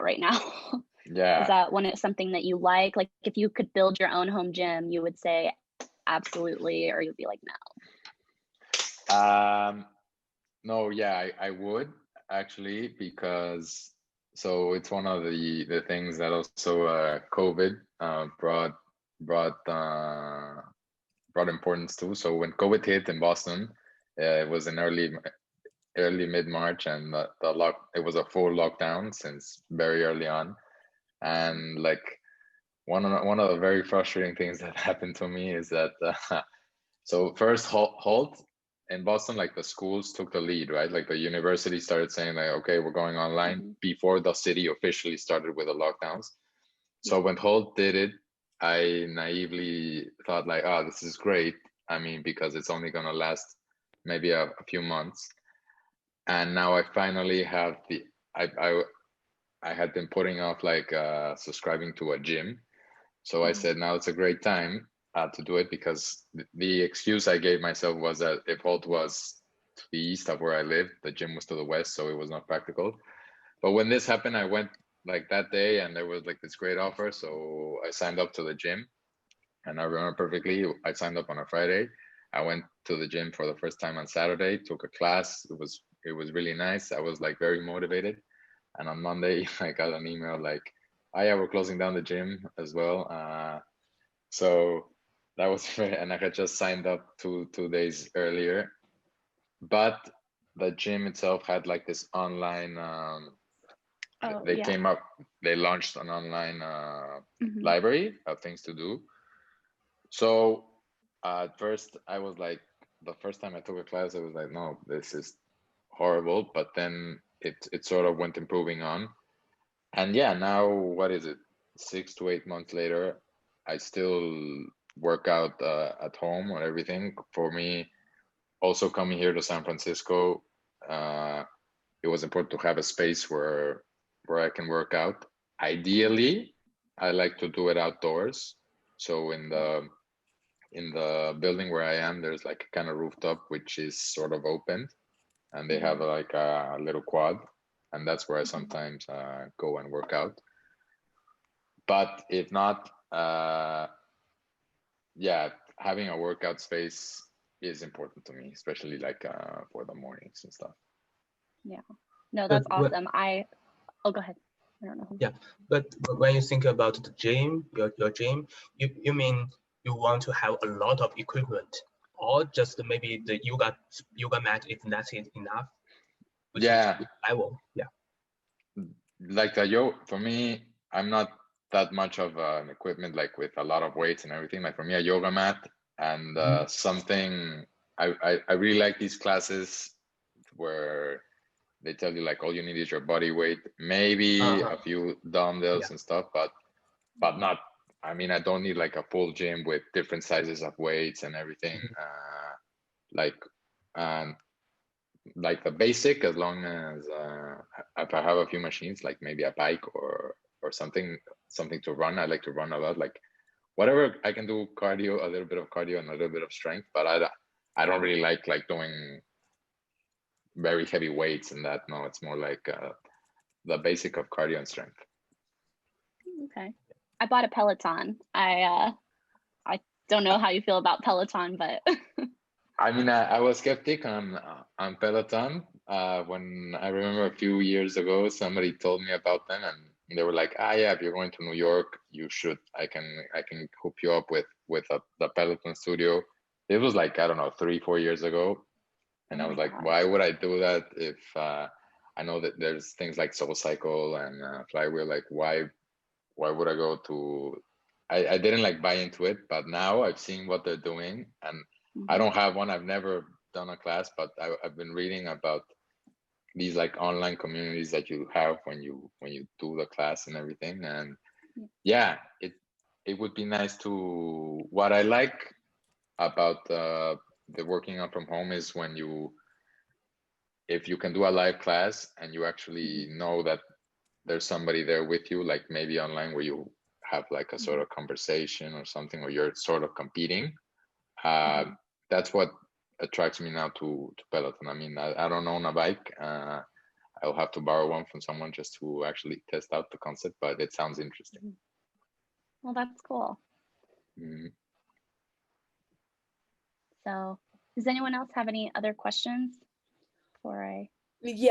right now? Is Yeah. that when it's something that you like? Like if you could build your own home gym, you would say absolutely, or you'd be like, no. Um, no, yeah, I would actually, because so it's one of the things that also COVID brought brought importance to. So when COVID hit in Boston, it was in early mid-March, and it was a full lockdown since very early on. And like one of the very frustrating things that happened to me is that so first halt in Boston, like the schools took the lead, right? Like the university started saying like, okay, we're going online Mm-hmm. before the city officially started with the lockdowns. So Yeah. when Holt did it, I naively thought like, oh, this is great. I mean, because it's only gonna last maybe a few months. And now I finally have I had been putting off like subscribing to a gym. So I Mm-hmm. said now it's a great time to do it, because the excuse I gave myself was that if Holt was to the east of where I lived, the gym was to the west, so it was not practical. But when this happened, I went like that day, and there was like this great offer, so I signed up to the gym. And I remember perfectly, I signed up on a Friday. I went to the gym for the first time on Saturday, took a class. It was really nice. I was like very motivated. And on Monday, I got an email like, "Oh yeah, we're closing down the gym as well." So that was and I had just signed up 2 days earlier. But the gym itself had like this online. Oh They yeah. came up. They launched an online Mm-hmm. library of things to do. So at first, I was like, the first time I took a class, I was like, no, this is horrible. But then it sort of went improving on. And yeah, now what is it? 6 to 8 months later, I still work out at home or everything. For me, also coming here to San Francisco, uh, it was important to have a space where I can work out. Ideally, I like to do it outdoors. So in the building where I am, there's like a kind of rooftop which is sort of open, and they have Mm-hmm. like a little quad, and that's where I Mm-hmm. sometimes go and work out. But if not, yeah, having a workout space is important to me, especially like for the mornings and stuff. Yeah. No, But that's what, awesome. Oh, go ahead. I don't know who. yeah, but when you think about the gym, your gym, you mean you want to have a lot of equipment, or just maybe the yoga mat if that's enough, which is Yeah, which level? Yeah. like for me, I'm not that much of an equipment like with a lot of weights and everything. Like for me, a yoga mat and Mhm. something. I really like these classes where they tell you like all you need is your body weight, maybe Uh-huh. a few Yeah. dumbbells and stuff, but not. I mean, I don't need like a full gym with different sizes of weights and everything. Mhm. Like, um, like the basic, as long as if I have a few machines, like maybe a bike or something to run. I like to run a lot. Like whatever I can do cardio, a little bit of cardio and a little bit of strength, but I don't really like doing very heavy weights and that. No, it's more like the basic of cardio and strength. Okay. I bought a Peloton. I don't know how you feel about Peloton, but I mean, I was skeptic on Peloton when I remember a few years ago somebody told me about them, and they were like, "Ah, yeah, if you're going to New York, you should. I can hook you up with the Peloton studio." It was like, I don't know, 3 4 years ago, oh and I my was like, "Why gosh. would I do that if I know that there's things like SoulCycle and Flywheel? Like, why would I go to?" I didn't like buy into it, but now I've seen what they're doing, and I Mhm. don't have one. I've never done a class, but I've been reading about these like online communities that you have when you do the class and everything. And Yeah. yeah, it would be nice to. What I like about the working out from home is when if you can do a live class and you Mhm. actually know that there's somebody there with you, like maybe online where you have like a sort Mhm. of conversation or something, or you're sort of competing. Uh, Mhm. that's what attracts me now to Peloton. I mean, I don't own a bike. I'll have to borrow one from someone just to actually test out the concept, but it sounds interesting. Well, that's cool. Mhm. So does anyone else have any other questions before I? Yeah.